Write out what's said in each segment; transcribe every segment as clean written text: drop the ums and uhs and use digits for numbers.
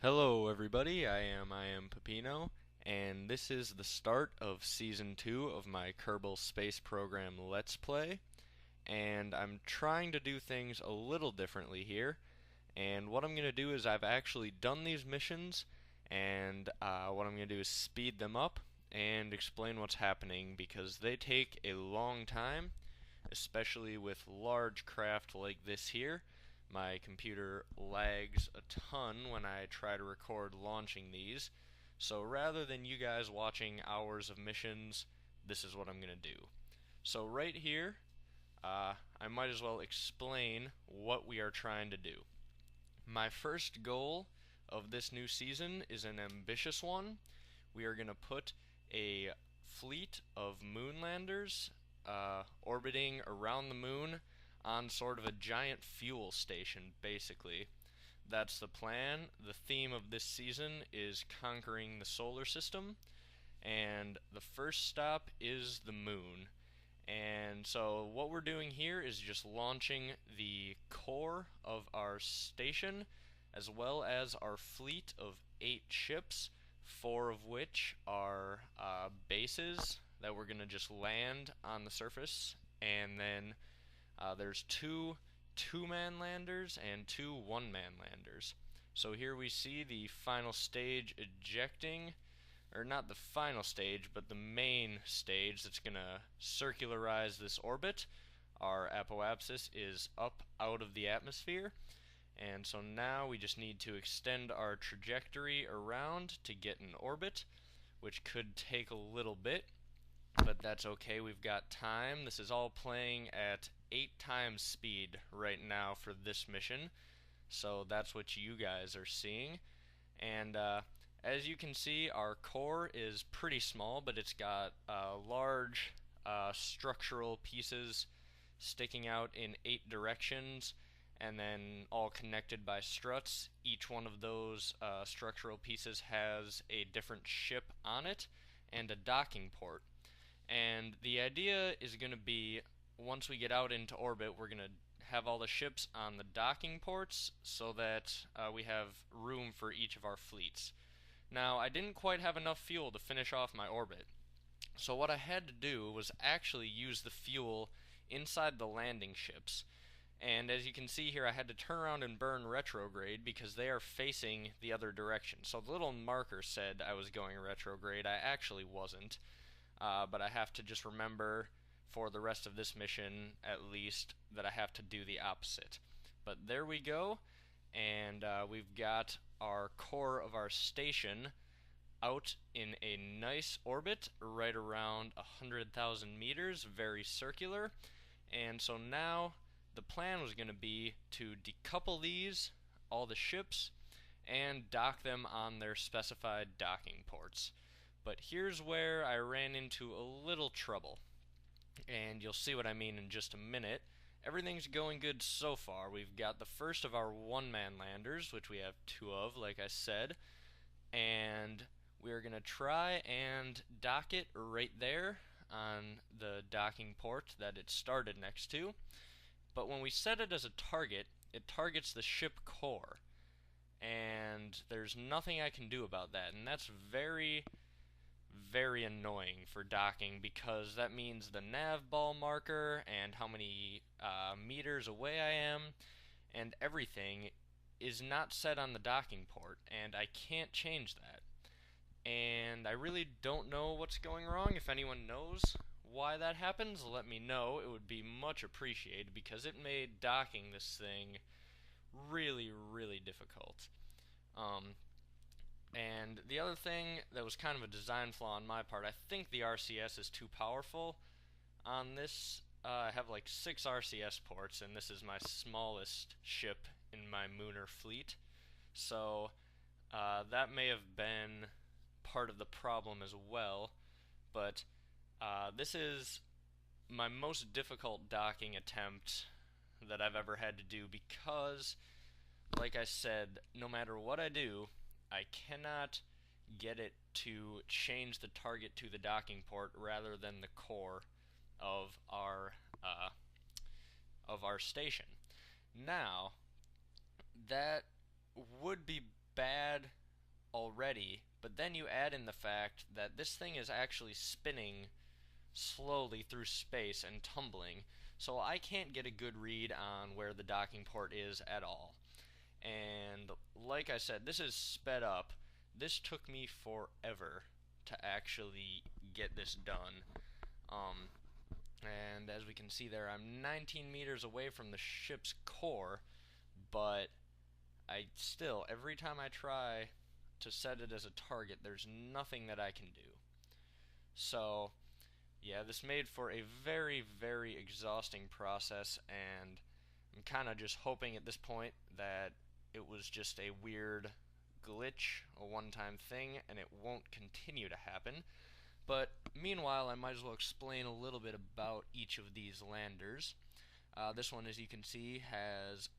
Hello everybody, I am iampeppino, and this is the start of Season 2 of my Kerbal Space Program Let's Play, and I'm trying to do things a little differently here, and what I'm going to do is I've actually done these missions, and what I'm going to do is speed them up and explain what's happening, because they take a long time, especially with large craft like this here. My computer lags a ton when I try to record launching these, so rather than you guys watching hours of missions, this is what I'm going to do. So right here, I might as well explain what we are trying to do. My first goal of this new season is an ambitious one. We are going to put a fleet of moonlanders orbiting around the moon on sort of a giant fuel station, basically. That's the plan. The theme of this season is conquering the solar system, and the first stop is the moon. And so what we're doing here is just launching the core of our station, as well as our fleet of 8 ships, 4 of which are bases that we're going to just land on the surface, and then there's 2 two-man landers and 2 one-man landers. So here we see the final stage ejecting, or not the final stage, but the main stage that's going to circularize this orbit. Our apoapsis is up out of the atmosphere, and so now we just need to extend our trajectory around to get in orbit, which could take a little bit, but that's okay, we've got time. This is all playing at 8 times speed right now for this mission, so that's what you guys are seeing. And as you can see, our core is pretty small, but it's got large structural pieces sticking out in 8 directions, and then all connected by struts. Each one of those structural pieces has a different ship on it and a docking port. And the idea is going to be, once we get out into orbit, we're going to have all the ships on the docking ports so that we have room for each of our fleets. Now, I didn't quite have enough fuel to finish off my orbit, so what I had to do was actually use the fuel inside the landing ships. And as you can see here, I had to turn around and burn retrograde because they are facing the other direction. So the little marker said I was going retrograde. I actually wasn't. But I have to just remember for the rest of this mission, at least, that I have to do the opposite. But there we go, and we've got our core of our station out in a nice orbit right around 100,000 meters, very circular. And so now the plan was going to be to decouple these, all the ships, and dock them on their specified docking ports. But here's where I ran into a little trouble, and you'll see what I mean in just a minute. Everything's going good so far. We've got the first of our one-man landers, which we have 2 of, like I said, and we're going to try and dock it right there on the docking port that it started next to. But when we set it as a target, it targets the ship core, and there's nothing I can do about that, and that's very annoying for docking, because that means the nav ball marker and how many meters away I am and everything is not set on the docking port, and I can't change that. And I really don't know what's going wrong. If anyone knows why that happens, let me know. It would be much appreciated, because it made docking this thing really difficult. And the other thing that was kind of a design flaw on my part, I think the RCS is too powerful on this. I have like 6 RCS ports, and this is my smallest ship in my Munar fleet. So that may have been part of the problem as well. But this is my most difficult docking attempt that I've ever had to do, because, like I said, no matter what I do, I cannot get it to change the target to the docking port rather than the core of our station. Now, that would be bad already, but then you add in the fact that this thing is actually spinning slowly through space and tumbling, so I can't get a good read on where the docking port is at all. And like I said, this is sped up. This took me forever to actually get this done. Um, and as we can see there, I'm 19 meters away from the ship's core, but I still, every time I try to set it as a target, there's nothing that I can do. So, yeah, this made for a very, very exhausting process, and I'm kind of just hoping at this point that it was just a weird glitch, a one-time thing, and it won't continue to happen. But meanwhile, I might as well explain a little bit about each of these landers. This one, as you can see, has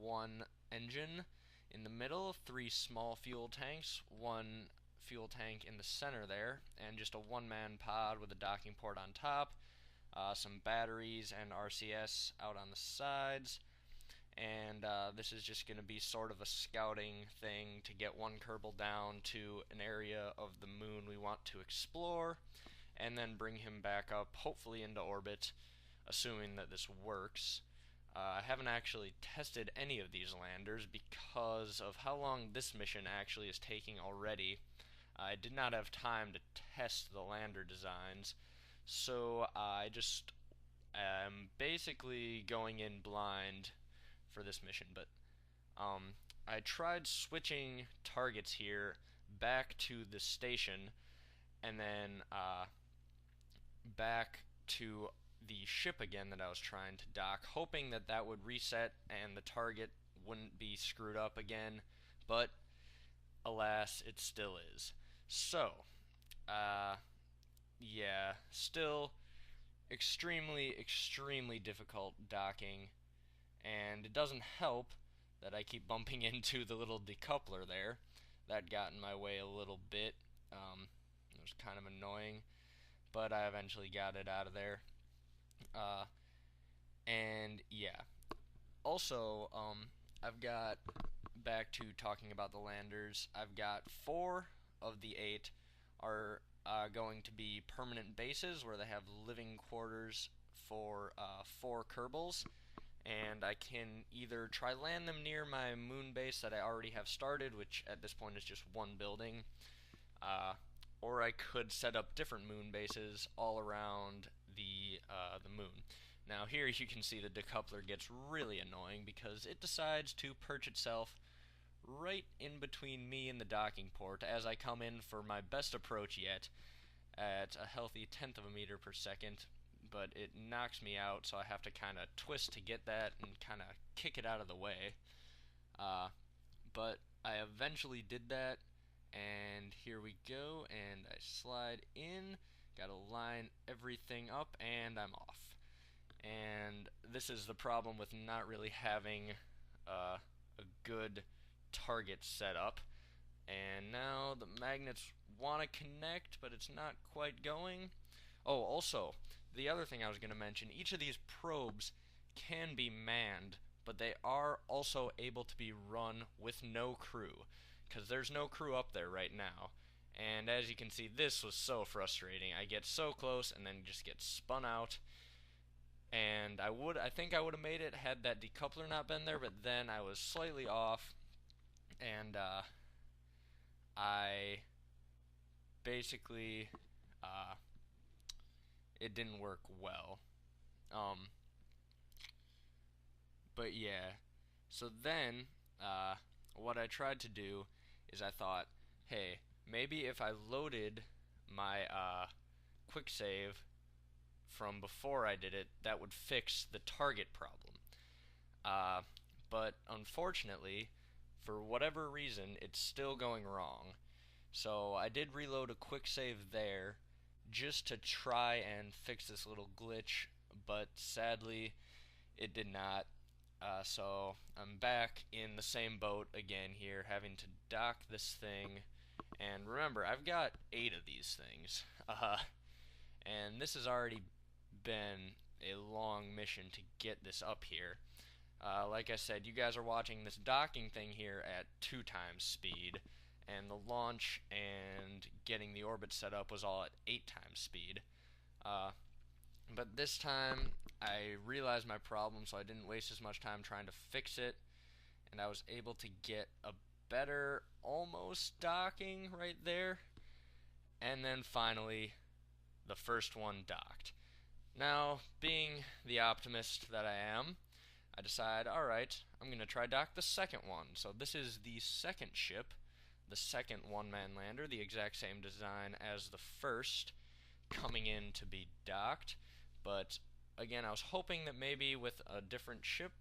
one engine in the middle, 3 small fuel tanks, 1 fuel tank in the center there, and just a one-man pod with a docking port on top, some batteries and RCS out on the sides, and this is just going to be sort of a scouting thing to get one Kerbal down to an area of the moon we want to explore, and then bring him back up, hopefully into orbit, assuming that this works. I haven't actually tested any of these landers because of how long this mission actually is taking already. I did not have time to test the lander designs, so I just am basically going in blind for this mission. But I tried switching targets here back to the station, and then back to the ship again that I was trying to dock, hoping that that would reset and the target wouldn't be screwed up again, but alas, it still is. So, yeah, still extremely, extremely difficult docking, and it doesn't help that I keep bumping into the little decoupler there. That got in my way a little bit. It was kind of annoying, but I eventually got it out of there. And yeah. Also, I've got, back to talking about the landers, I've got 4 of the 8 are going to be permanent bases where they have living quarters for 4 Kerbals, and I can either try land them near my moon base that I already have started, which at this point is just 1 building, or I could set up different moon bases all around the moon. Now here you can see the decoupler gets really annoying because it decides to perch itself right in between me and the docking port as I come in for my best approach yet at a healthy 1/10 of a meter per second, but it knocks me out, so I have to kind of twist to get that and kind of kick it out of the way. But I eventually did that, and here we go, and I slide in, gotta line everything up, and I'm off. And this is the problem with not really having a good target set up. And now the magnets want to connect, but it's not quite going. Oh, also, the other thing I was going to mention, each of these probes can be manned, but they are also able to be run with no crew, because there's no crew up there right now. And as you can see, this was so frustrating. I get so close and then just get spun out. And I think I would have made it had that decoupler not been there, but then I was slightly off, and I basically it didn't work well. But yeah, so then what I tried to do is I thought, hey, maybe if I loaded my quick save from before I did it, that would fix the target problem. But unfortunately, for whatever reason, it's still going wrong. So I did reload a quick save there just to try and fix this little glitch, but sadly it did not. So I'm back in the same boat again here, having to dock this thing. And remember, I've got 8 of these things. And this has already been a long mission to get this up here. Like I said, you guys are watching this docking thing here at 2 times speed, and the launch and getting the orbit set up was all at 8 times speed. Uh, but this time I realized my problem, so I didn't waste as much time trying to fix it, and I was able to get a better almost docking right there, and then finally the first one docked. Now, being the optimist that I am, I decide, alright, I'm going to try dock the second one. So this is the second ship, the second one-man lander, the exact same design as the first, coming in to be docked. But again, I was hoping that maybe with a different ship,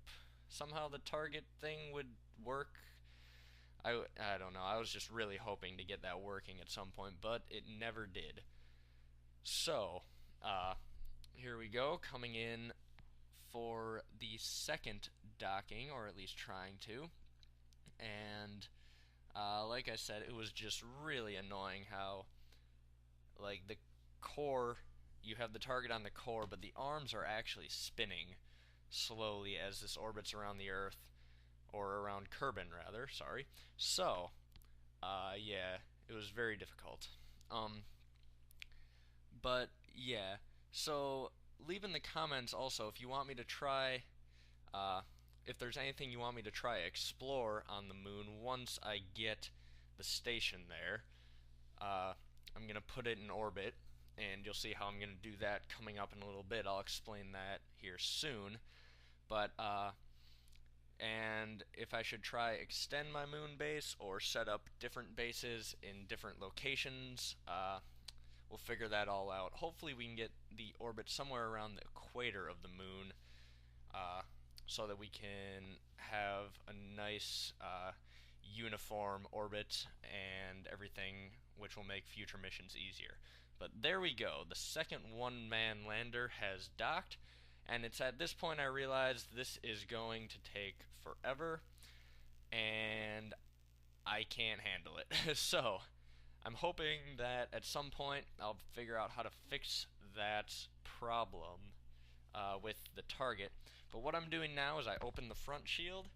somehow the target thing would work. I don't know, I was just really hoping to get that working at some point, but it never did. So, here we go, coming in for the second docking, or at least trying to. And like I said, it was just really annoying how, like, the core, you have the target on the core, but the arms are actually spinning slowly as this orbits around the Earth, or around Kerbin, rather, sorry. So, yeah, it was very difficult. But, yeah, so leave in the comments also if you want me to try, if there's anything you want me to try explore on the moon once I get the station there. I'm going to put it in orbit, and you'll see how I'm going to do that coming up in a little bit. I'll explain that here soon. But, and if I should try extend my moon base or set up different bases in different locations, we'll figure that all out. Hopefully we can get the orbit somewhere around the equator of the moon, so that we can have a nice uniform orbit and everything, which will make future missions easier. But there we go. The second one-man lander has docked, and it's at this point I realized this is going to take forever, and I can't handle it. So, I'm hoping that at some point I'll figure out how to fix that problem with the target. But what I'm doing now is I open the front shield,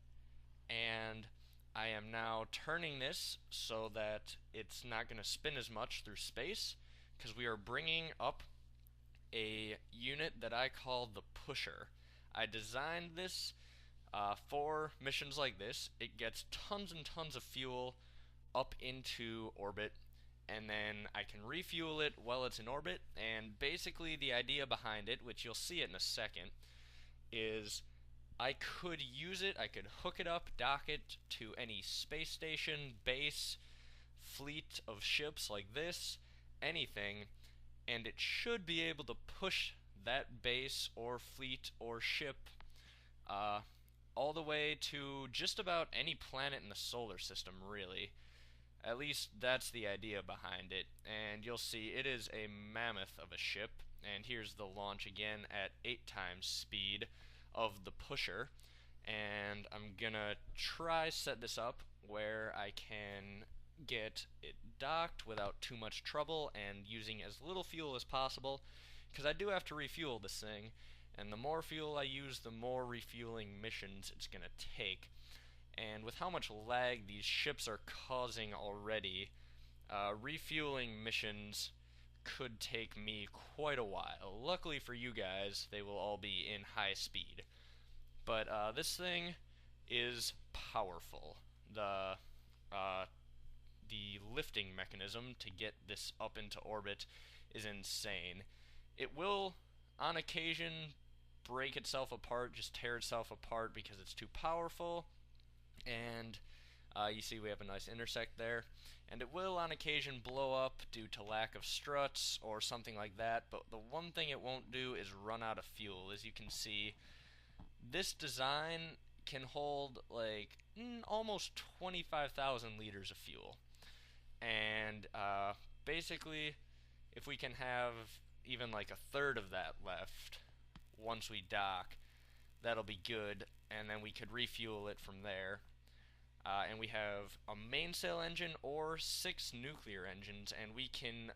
and I am now turning this so that it's not going to spin as much through space, because we are bringing up a unit that I call the Pusher. I designed this for missions like this. It gets tons and tons of fuel up into orbit, and then I can refuel it while it's in orbit. And basically the idea behind it, which you'll see it in a second, is I could use it, I could hook it up, dock it to any space station, base, fleet of ships like this, anything, and it should be able to push that base or fleet or ship all the way to just about any planet in the solar system, really. At least that's the idea behind it, and you'll see it is a mammoth of a ship. And here's the launch again at 8 times speed of the Pusher, and I'm gonna try set this up where I can get it docked without too much trouble and using as little fuel as possible, because I do have to refuel this thing, and the more fuel I use, the more refueling missions it's gonna take. And with how much lag these ships are causing already, refueling missions could take me quite a while. Luckily for you guys, they will all be in high speed. But this thing is powerful. The lifting mechanism to get this up into orbit is insane. It will, on occasion, break itself apart, just tear itself apart because it's too powerful. And you see we have a nice intersect there, and it will on occasion blow up due to lack of struts or something like that, but the one thing it won't do is run out of fuel. As you can see, this design can hold like almost 25,000 liters of fuel, and basically if we can have even like a third of that left once we dock, that'll be good, and then we could refuel it from there. And we have a mainsail engine or 6 nuclear engines, and we can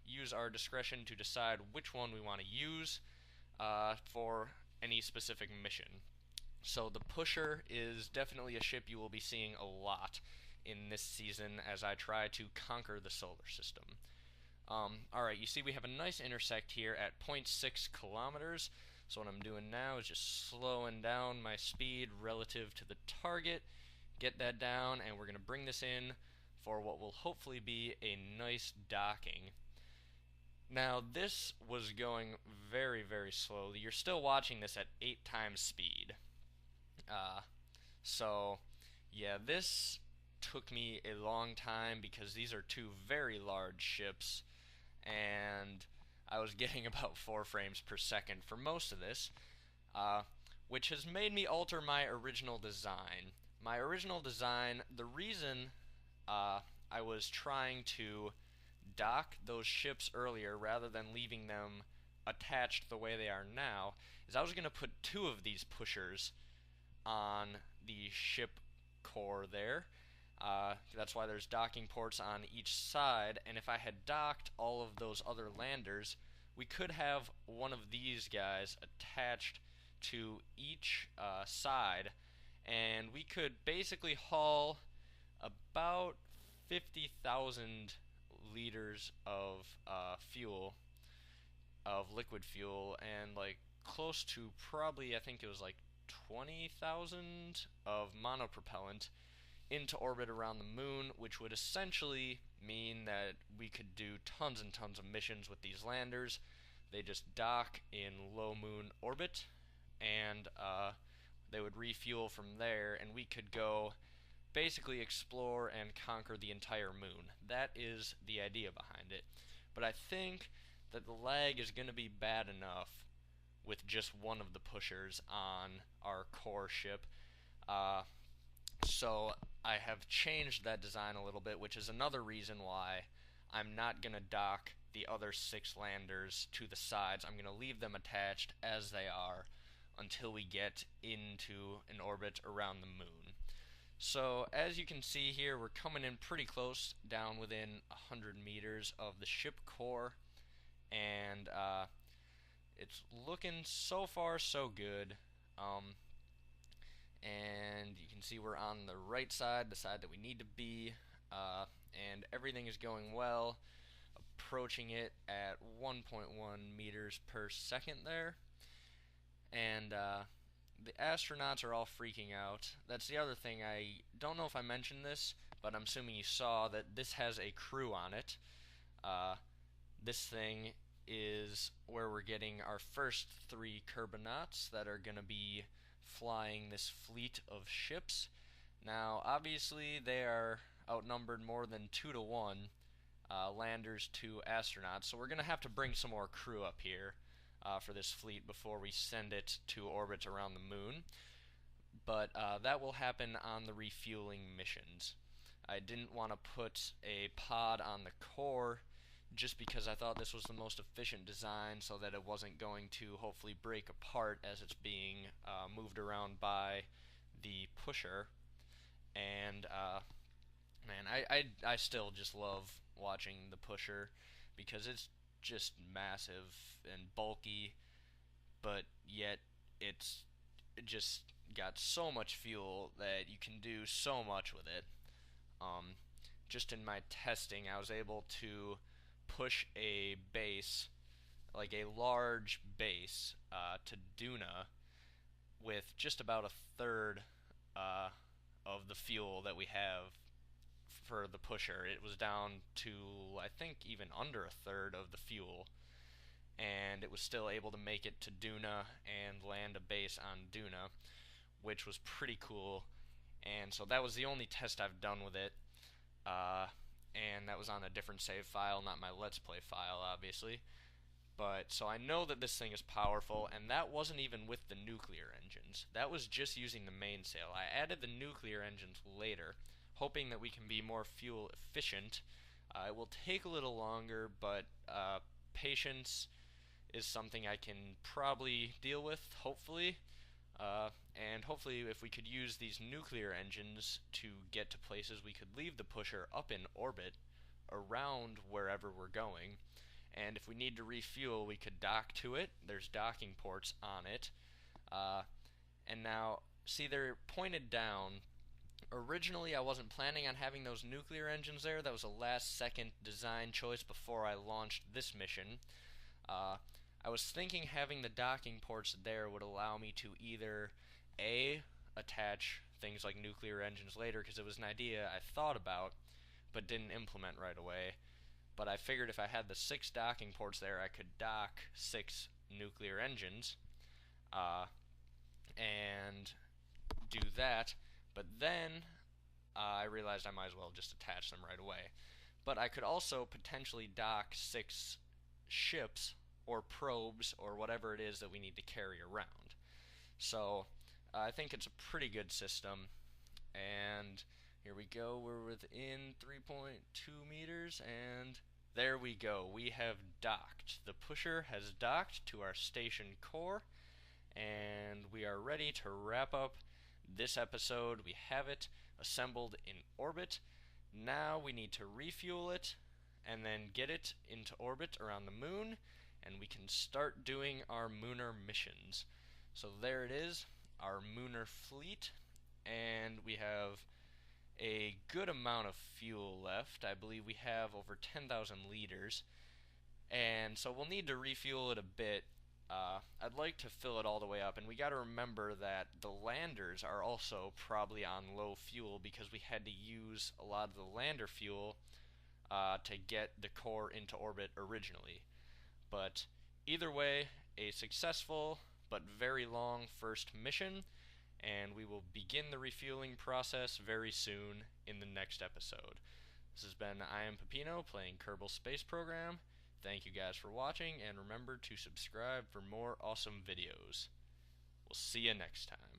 use our discretion to decide which one we want to use for any specific mission. So the Pusher is definitely a ship you will be seeing a lot in this season as I try to conquer the solar system. Alright, you see we have a nice intersect here at 0.6 kilometers. So what I'm doing now is just slowing down my speed relative to the target, get that down, and we're going to bring this in for what will hopefully be a nice docking. Now this was going very, very slowly. You're still watching this at 8 times speed. Uh, so, yeah, this took me a long time because these are two very large ships, and I was getting about 4 frames per second for most of this, uh, which has made me alter my original design. My original design, the reason I was trying to dock those ships earlier rather than leaving them attached the way they are now, is I was going to put 2 of these pushers on the ship core there. That's why there's docking ports on each side, and if I had docked all of those other landers, we could have one of these guys attached to each side, and we could basically haul about 50,000 liters of fuel, of liquid fuel, and like close to probably, I think it was like 20,000 of monopropellant into orbit around the moon, which would essentially mean that we could do tons and tons of missions with these landers. They just dock in low moon orbit, and they would refuel from there, and we could go basically explore and conquer the entire moon. That is the idea behind it. But I think that the lag is going to be bad enough with just one of the pushers on our core ship. So I have changed that design a little bit, which is another reason why I'm not going to dock the other 6 landers to the sides. I'm going to leave them attached as they are until we get into an orbit around the moon. So as you can see here, we're coming in pretty close, down within 100 meters of the ship core, and it's looking so far so good. And you can see we're on the right side, the side that we need to be, and everything is going well, approaching it at 1.1 meters per second there, and the astronauts are all freaking out. That's the other thing. I don't know if I mentioned this, but I'm assuming you saw that this has a crew on it. This thing is where we're getting our first 3 Kerbonauts that are going to be flying this fleet of ships. Now, obviously, they are outnumbered more than 2 to 1, landers to astronauts, so we're going to have to bring some more crew up here for this fleet before we send it to orbit around the moon. But that will happen on the refueling missions. I didn't want to put a pod on the core just because I thought this was the most efficient design so that it wasn't going to hopefully break apart as it's being moved around by the pusher. And man, I still just love watching the pusher because it's just massive and bulky, but yet it just got so much fuel that you can do so much with it. Just in my testing, I was able to push a base, like a large base, to Duna with just about a third of the fuel that we have for the pusher. It was down to, I think, even under a third of the fuel, and it was still able to make it to Duna and land a base on Duna, which was pretty cool. And so that was the only test I've done with it, and that was on a different save file, not my Let's Play file, obviously. But so I know that this thing is powerful, and that wasn't even with the nuclear engines. That was just using the mainsail. I added the nuclear engines later, hoping that we can be more fuel efficient. It will take a little longer, but patience is something I can probably deal with, hopefully. And hopefully if we could use these nuclear engines to get to places, we could leave the pusher up in orbit around wherever we're going. And if we need to refuel, we could dock to it. There's docking ports on it. And now see, they're pointed down. Originally, I wasn't planning on having those nuclear engines there. That was a last-second design choice before I launched this mission. Uh, I was thinking having the docking ports there would allow me to either A, attach things like nuclear engines later, because it was an idea I thought about but didn't implement right away. But I figured if I had the 6 docking ports there, I could dock 6 nuclear engines and do that. But then I realized I might as well just attach them right away. But I could also potentially dock 6 ships or probes or whatever it is that we need to carry around. So I think it's a pretty good system. And here we go, we're within 3.2 meters, and there we go. We have docked. The pusher has docked to our station core, and we are ready to wrap up this episode. We have it assembled in orbit. Now we need to refuel it and then get it into orbit around the moon, and we can start doing our Munar missions. So there it is, our Munar fleet, and we have a good amount of fuel left. I believe we have over 10,000 liters, and so we'll need to refuel it a bit. I'd like to fill it all the way up, and we got to remember that the landers are also probably on low fuel because we had to use a lot of the lander fuel to get the core into orbit originally. But either way, a successful but very long first mission, and we will begin the refueling process very soon in the next episode. This has been iampeppino playing Kerbal Space Program. Thank you guys for watching, and remember to subscribe for more awesome videos. We'll see you next time.